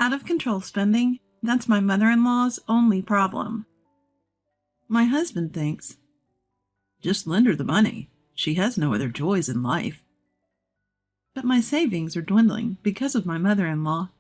Out of control spending, that's my mother-in-law's only problem. My husband thinks, just lend her the money. She has no other joys in life. But my savings are dwindling because of my mother-in-law.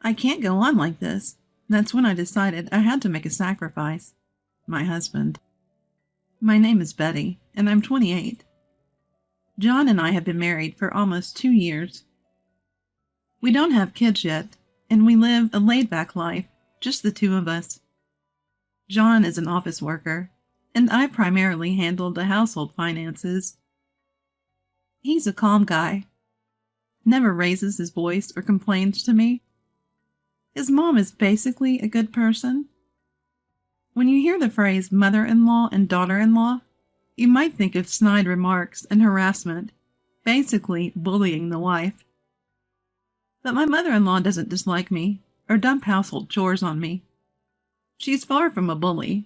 I can't go on like this. That's when I decided I had to make a sacrifice. My husband. My name is Betty, and I'm 28. John and I have been married for almost 2 years. We don't have kids yet, and we live a laid-back life, just the two of us. John is an office worker, and I primarily handle the household finances. He's a calm guy. Never raises his voice or complains to me. His mom is basically a good person. When you hear the phrase mother-in-law and daughter-in-law, you might think of snide remarks and harassment, basically bullying the wife. But my mother-in-law doesn't dislike me or dump household chores on me. She's far from a bully.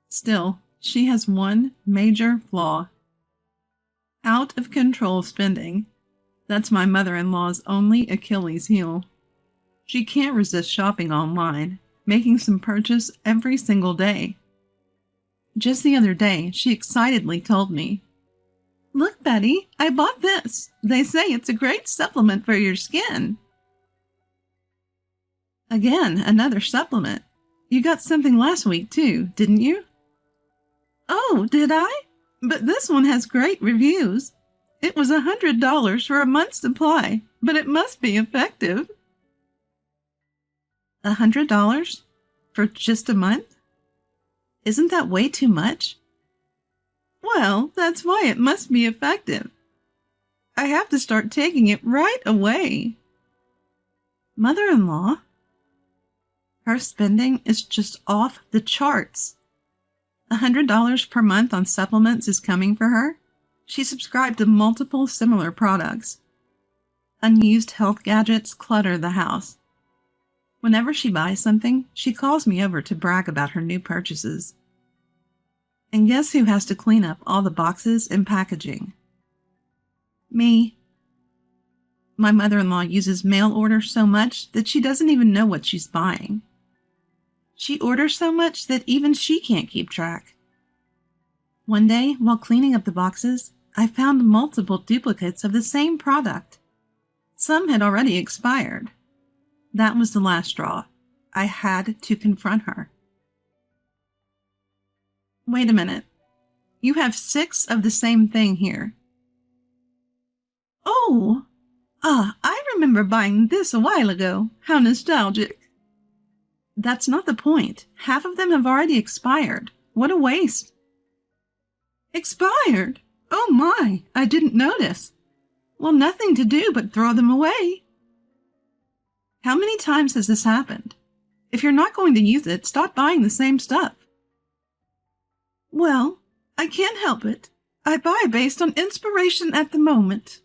Still, she has one major flaw. Out of control spending. That's my mother-in-law's only Achilles heel. She can't resist shopping online, making some purchase every single day. Just the other day, she excitedly told me, "Look, Betty, I bought this. They say it's a great supplement for your skin." Again, another supplement. You got something last week too, didn't you? Oh, did I? But this one has great reviews. It was $100 for a month's supply, but it must be effective. $100? For just a month? Isn't that way too much? Well, that's why it must be effective. I have to start taking it right away. Mother-in-law? Her spending is just off the charts. $100 per month on supplements is coming for her. She subscribed to multiple similar products. Unused health gadgets clutter the house. Whenever she buys something, she calls me over to brag about her new purchases. And guess who has to clean up all the boxes and packaging? Me. My mother-in-law uses mail order so much that she doesn't even know what she's buying. She orders so much that even she can't keep track. One day, while cleaning up the boxes, I found multiple duplicates of the same product. Some had already expired. That was the last straw. I had to confront her. Wait a minute. You have 6 of the same thing here. Oh! I remember buying this a while ago. How nostalgic. That's not the point. Half of them have already expired. What a waste. Expired? Oh my, I didn't notice. Well, nothing to do but throw them away. How many times has this happened? If you're not going to use it, stop buying the same stuff. Well, I can't help it. I buy based on inspiration at the moment.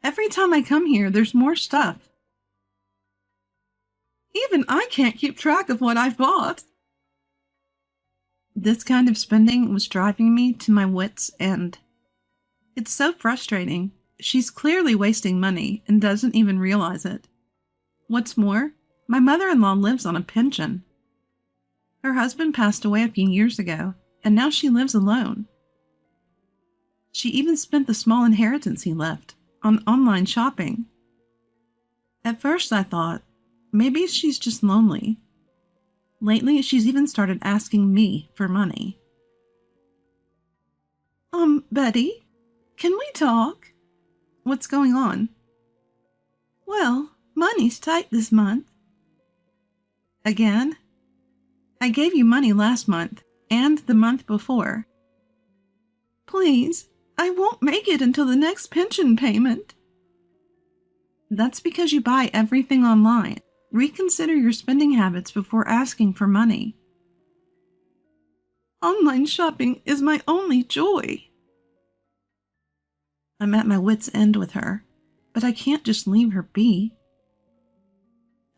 Every time I come here, there's more stuff. Even I can't keep track of what I've bought. This kind of spending was driving me to my wits' end. It's so frustrating. She's clearly wasting money and doesn't even realize it. What's more, my mother-in-law lives on a pension. Her husband passed away a few years ago, and now she lives alone. She even spent the small inheritance he left on online shopping. At first I thought, maybe she's just lonely. Lately, she's even started asking me for money. Betty, can we talk? What's going on? Well, money's tight this month. Again? I gave you money last month and the month before. Please, I won't make it until the next pension payment. That's because you buy everything online. Reconsider your spending habits before asking for money. Online shopping is my only joy. I'm at my wit's end with her, but I can't just leave her be.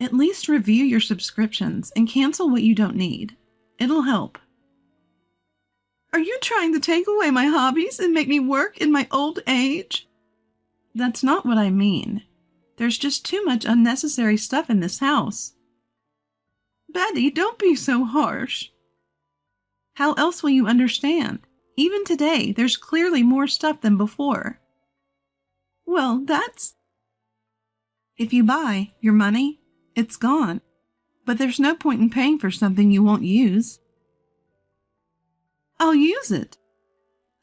At least review your subscriptions and cancel what you don't need. It'll help. Are you trying to take away my hobbies and make me work in my old age? That's not what I mean. There's just too much unnecessary stuff in this house. Betty, don't be so harsh. How else will you understand? Even today, there's clearly more stuff than before. Well, that's... If you buy your money, it's gone. But there's no point in paying for something you won't use. I'll use it.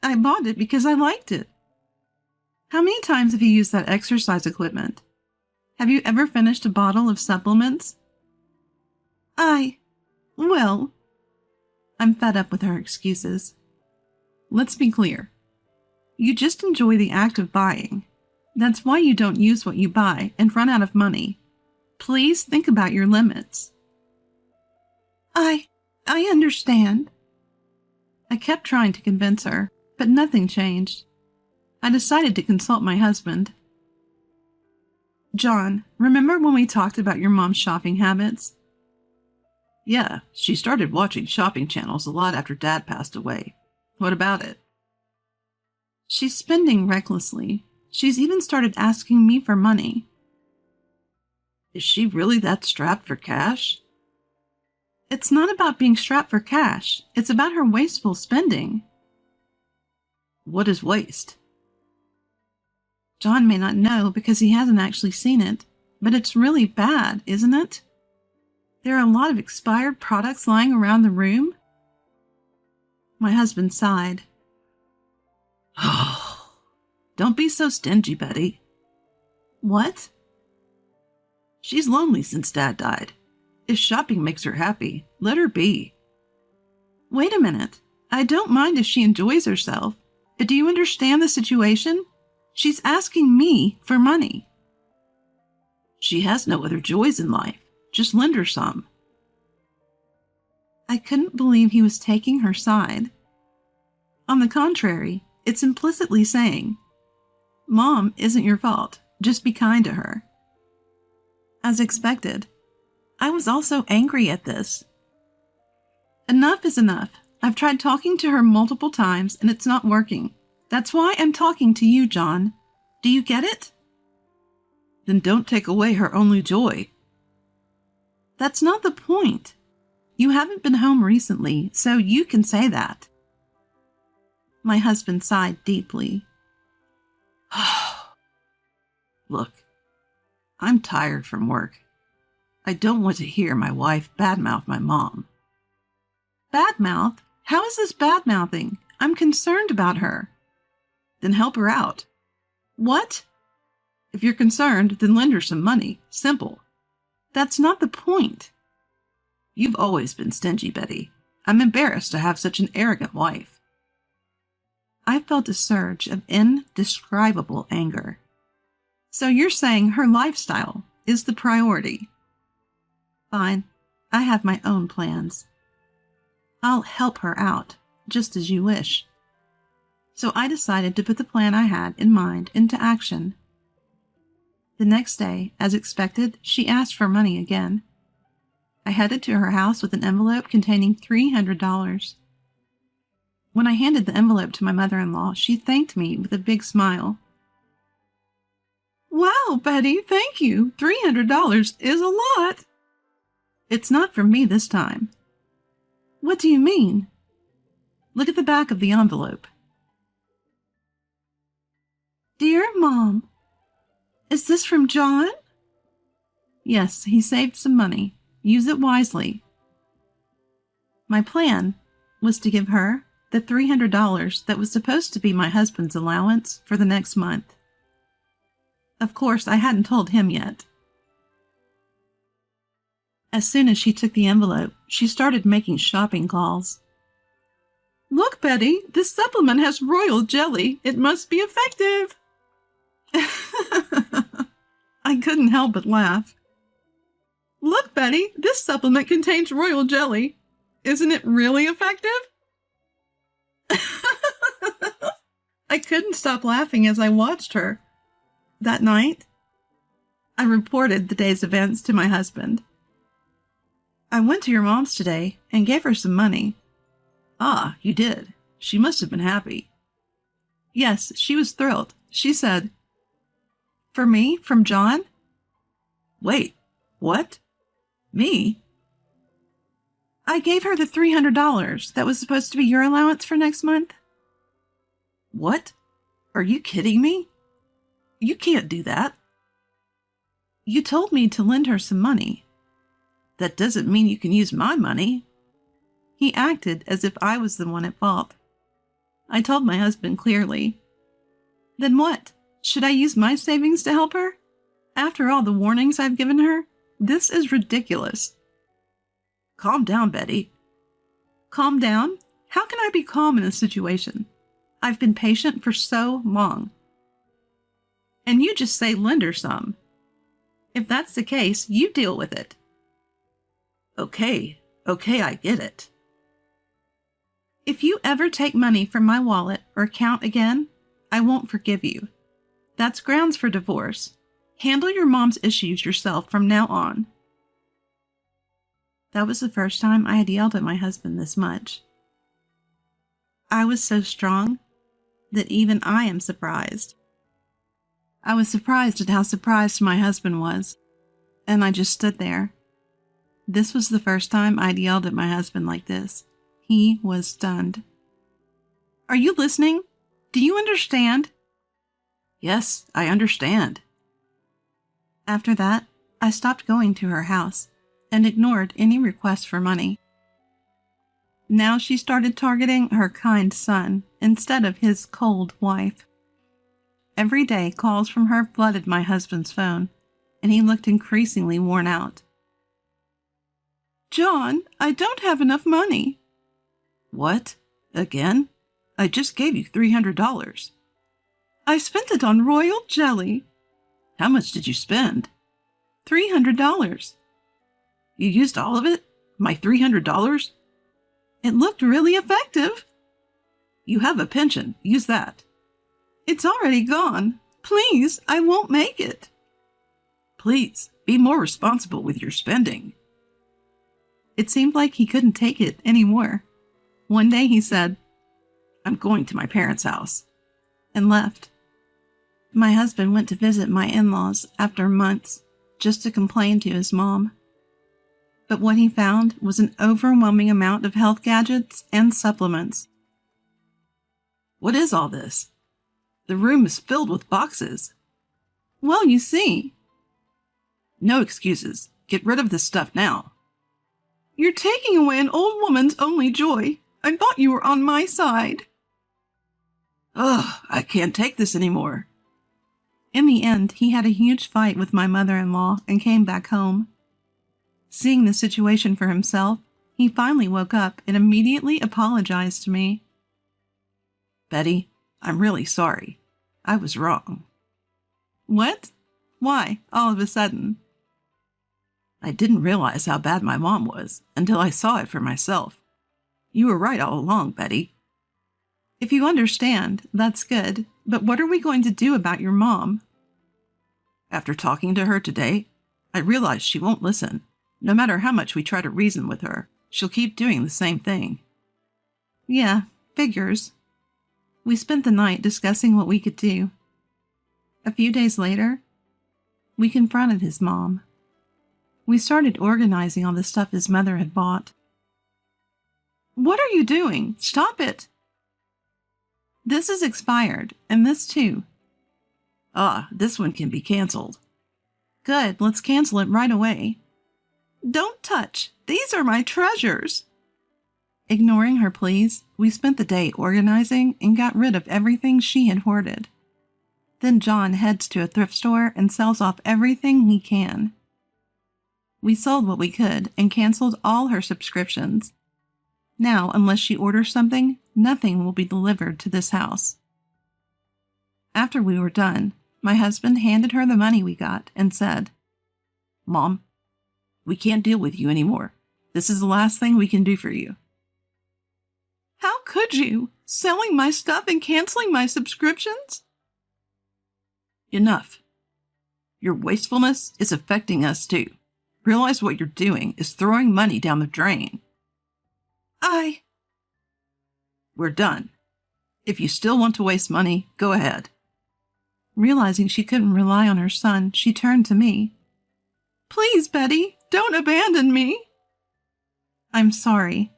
I bought it because I liked it. How many times have you used that exercise equipment? Have you ever finished a bottle of supplements? Well, I'm fed up with her excuses. Let's be clear. You just enjoy the act of buying. That's why you don't use what you buy and run out of money. Please think about your limits. I understand. I kept trying to convince her, but nothing changed. I decided to consult my husband. John, remember when we talked about your mom's shopping habits? Yeah, she started watching shopping channels a lot after Dad passed away. What about it? She's spending recklessly. She's even started asking me for money. Is she really that strapped for cash? It's not about being strapped for cash. It's about her wasteful spending. What is waste? John may not know because he hasn't actually seen it, but it's really bad, isn't it? There are a lot of expired products lying around the room. My husband sighed. Oh, don't be so stingy, Betty. What? She's lonely since Dad died. If shopping makes her happy, let her be. Wait a minute. I don't mind if she enjoys herself, but do you understand the situation? She's asking me for money. She has no other joys in life. Just lend her some. I couldn't believe he was taking her side. On the contrary, it's implicitly saying, Mom isn't your fault. Just be kind to her. As expected, I was also angry at this. Enough is enough. I've tried talking to her multiple times and it's not working. That's why I'm talking to you, John. Do you get it? Then don't take away her only joy. That's not the point. You haven't been home recently, so you can say that. My husband sighed deeply. Look, I'm tired from work. I don't want to hear my wife badmouth my mom. Badmouth? How is this badmouthing? I'm concerned about her. Then help her out. What? If you're concerned, then lend her some money. Simple. That's not the point. You've always been stingy, Betty. I'm embarrassed to have such an arrogant wife. I felt a surge of indescribable anger. So you're saying her lifestyle is the priority? Fine. I have my own plans. I'll help her out, just as you wish. So I decided to put the plan I had in mind into action. The next day, as expected, she asked for money again. I headed to her house with an envelope containing $300. When I handed the envelope to my mother-in-law, she thanked me with a big smile. Wow, Betty, thank you. $300 is a lot. It's not from me this time. What do you mean? Look at the back of the envelope. Dear Mom, is this from John? Yes, he saved some money. Use it wisely. My plan was to give her the $300 that was supposed to be my husband's allowance for the next month. Of course, I hadn't told him yet. As soon as she took the envelope, she started making shopping calls. Look, Betty, this supplement has royal jelly. It must be effective. I couldn't help but laugh. Look, Betty, this supplement contains royal jelly. Isn't it really effective? I couldn't stop laughing as I watched her. That night, I reported the day's events to my husband. I went to your mom's today and gave her some money. Ah, you did. She must have been happy. Yes, she was thrilled. She said, For me, from John? Wait, what? Me? I gave her the $300 that was supposed to be your allowance for next month. What? Are you kidding me? You can't do that. You told me to lend her some money. That doesn't mean you can use my money. He acted as if I was the one at fault. I told my husband clearly. Then what? Should I use my savings to help her? After all the warnings I've given her, this is ridiculous. Calm down, Betty. Calm down? How can I be calm in this situation? I've been patient for so long. And you just say lend her some. If that's the case, you deal with it. Okay, I get it. If you ever take money from my wallet or account again, I won't forgive you. That's grounds for divorce. Handle your mom's issues yourself from now on. That was the first time I had yelled at my husband this much. I was so strong that even I am surprised. I was surprised at how surprised my husband was, and I just stood there. This was the first time I'd yelled at my husband like this. He was stunned. Are you listening? Do you understand? Yes, I understand. After that, I stopped going to her house and ignored any requests for money. Now she started targeting her kind son instead of his cold wife. Every day, calls from her flooded my husband's phone, and he looked increasingly worn out. John, I don't have enough money. What? Again? I just gave you $300. I spent it on royal jelly. How much did you spend? $300. You used all of it? My $300? It looked really effective. You have a pension. Use that. It's already gone. Please, I won't make it. Please, be more responsible with your spending. It seemed like he couldn't take it anymore. One day he said, I'm going to my parents' house, and left. My husband went to visit my in-laws after months just to complain to his mom. But what he found was an overwhelming amount of health gadgets and supplements. What is all this? The room is filled with boxes. Well, you see. No excuses. Get rid of this stuff now. You're taking away an old woman's only joy. I thought you were on my side. Ugh, I can't take this anymore. In the end, he had a huge fight with my mother-in-law and came back home. Seeing the situation for himself, he finally woke up and immediately apologized to me. Betty, I'm really sorry. I was wrong. What? Why, all of a sudden? I didn't realize how bad my mom was until I saw it for myself. You were right all along, Betty. If you understand, that's good, but what are we going to do about your mom? After talking to her today, I realize she won't listen. No matter how much we try to reason with her, she'll keep doing the same thing. Yeah, figures. We spent the night discussing what we could do. A few days later, we confronted his mom. We started organizing all the stuff his mother had bought. What are you doing? Stop it! This is expired, and this too. Ah, this one can be canceled. Good, let's cancel it right away. Don't touch! These are my treasures! Ignoring her pleas, we spent the day organizing and got rid of everything she had hoarded. Then John heads to a thrift store and sells off everything he can. We sold what we could and canceled all her subscriptions. Now, unless she orders something, nothing will be delivered to this house. After we were done, my husband handed her the money we got and said, Mom, we can't deal with you anymore. This is the last thing we can do for you. How could you? Selling my stuff and canceling my subscriptions? Enough. Your wastefulness is affecting us too. Realize what you're doing is throwing money down the drain. We're done. If you still want to waste money, go ahead. Realizing she couldn't rely on her son, she turned to me. Please, Betty, don't abandon me. I'm sorry.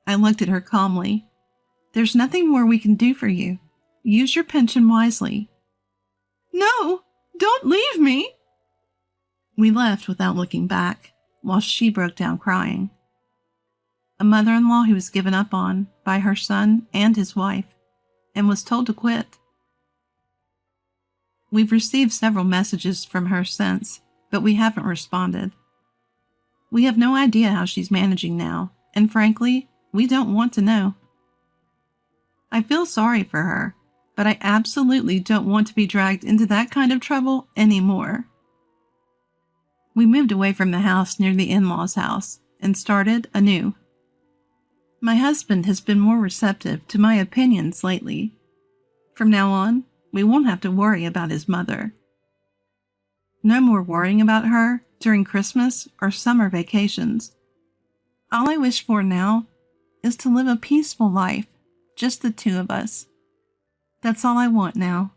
I looked at her calmly. There's nothing more we can do for you. Use your pension wisely. No, don't leave me. We left without looking back, while she broke down crying. A mother-in-law who was given up on by her son and his wife, and was told to quit. We've received several messages from her since, but we haven't responded. We have no idea how she's managing now, and frankly, we don't want to know. I feel sorry for her, but I absolutely don't want to be dragged into that kind of trouble anymore. We moved away from the house near the in-laws' house and started anew. My husband has been more receptive to my opinions lately. From now on, we won't have to worry about his mother. No more worrying about her during Christmas or summer vacations. All I wish for now is to live a peaceful life, just the two of us. That's all I want now.